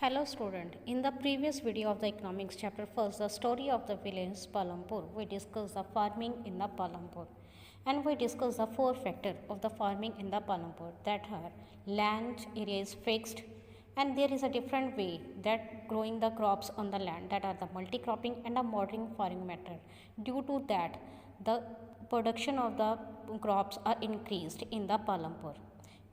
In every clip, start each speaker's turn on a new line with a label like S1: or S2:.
S1: Hello student, in the previous video of the economics chapter first, the story of the village Palampur, we discussed the farming in the Palampur and we discussed the four factors of the farming in the Palampur that are land area is fixed and there is a different way that growing the crops on the land that are the multi-cropping and a modern farming method. Due to that, the production of the crops are increased in the Palampur.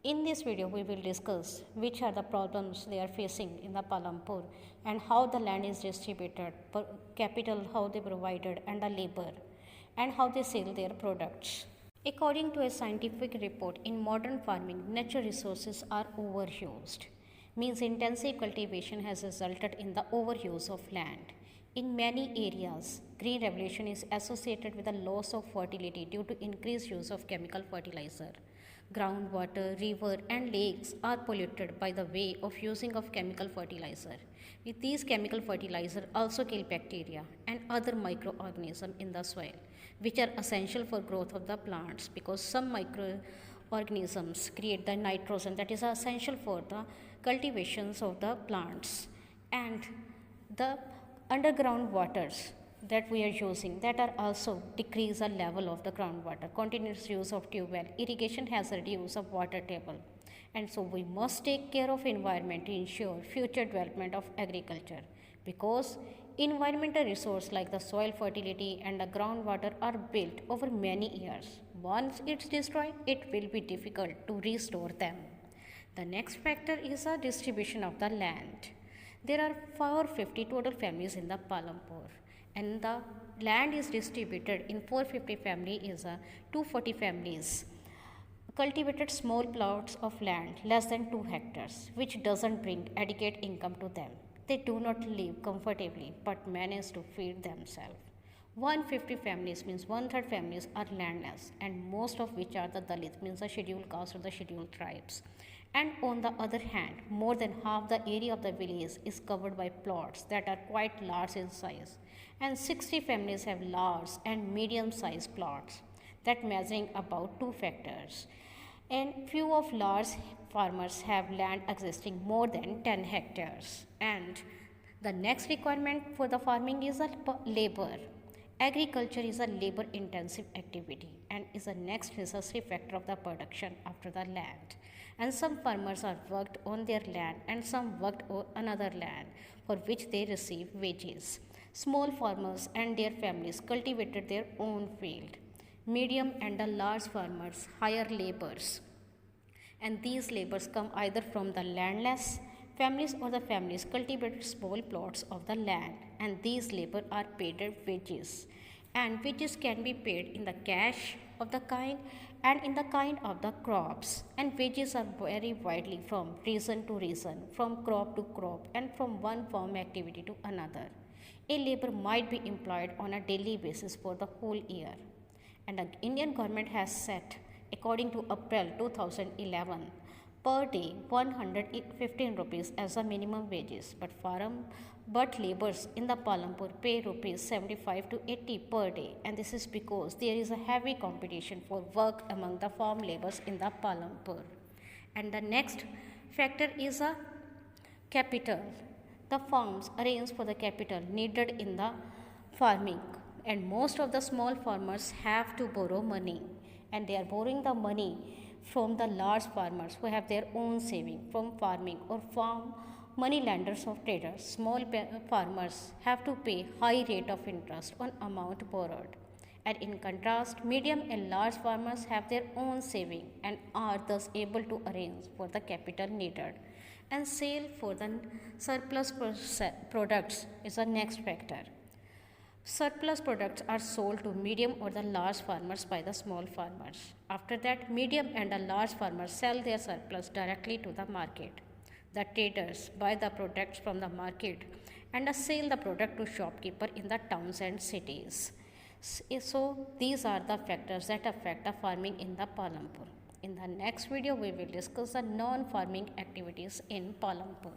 S1: In this video, we will discuss which are the problems they are facing in the Palampur and how the land is distributed, capital how they provided and the labor and how they sell their products. According to a scientific report, in modern farming, natural resources are overused. Means intensive cultivation has resulted in the overuse of land. In many areas, green revolution is associated with a loss of fertility due to increased use of chemical fertilizer. Groundwater, river and lakes are polluted by the way of using of chemical fertilizer. With these chemical fertilizer also kill bacteria and other microorganisms in the soil, which are essential for growth of the plants because some microorganisms create the nitrogen that is essential for the cultivations of the plants. And the underground waters that we are using that are also decrease the level of the groundwater. Continuous use of tube well irrigation has reduced the water table, and so we must take care of environment to ensure future development of agriculture because environmental resources like the soil fertility and the groundwater are built over many years. Once it's destroyed, it will be difficult to restore them. The next factor is the distribution of the land. There are 450 total families in the Palampur and the land is distributed in 450 family is 240 families cultivated small plots of land less than 2 hectares which doesn't bring adequate income to them. They do not live comfortably but manage to feed themselves. 150 families means one-third families are landless and most of which are the Dalit means the scheduled caste or the scheduled tribes. And on the other hand, more than half the area of the village is covered by plots that are quite large in size. And 60 families have large and medium sized plots that measuring about 2 hectares. And few of large farmers have land existing more than 10 hectares. And the next requirement for the farming is a labor. Agriculture is a labor intensive activity and is the next necessary factor of the production after the land. And some farmers are worked on their land and some worked on another land for which they receive wages. Small farmers and their families cultivated their own field. Medium and the large farmers hire laborers, and these laborers come either from the landless families or the families cultivated small plots of the land, and these labor are paid wages, and wages can be paid in the cash of the kind and in the kind of the crops, and wages are vary widely from region to region, from crop to crop and from one farm activity to another. A labor might be employed on a daily basis for the whole year, and the Indian government has set according to April 2011 per day 115 rupees as a minimum wages, but laborers in the Palampur pay rupees 75 to 80 per day, and this is because there is a heavy competition for work among the farm laborers in the Palampur. And the next factor is a capital. The farms arrange for the capital needed in the farming, and most of the small farmers have to borrow money, and they are borrowing the money from the large farmers who have their own saving from farming or farm money lenders of traders. Small farmers have to pay high rate of interest on amount borrowed, and in contrast medium and large farmers have their own saving and are thus able to arrange for the capital needed. And sale for the surplus products is the next factor. Surplus products are sold to medium or the large farmers by the small farmers. After that, medium and the large farmers sell their surplus directly to the market. The traders buy the products from the market and sell the product to shopkeeper in the towns and cities. So these are the factors that affect the farming in the Palampur. In the next video, we will discuss the non-farming activities in Palampur.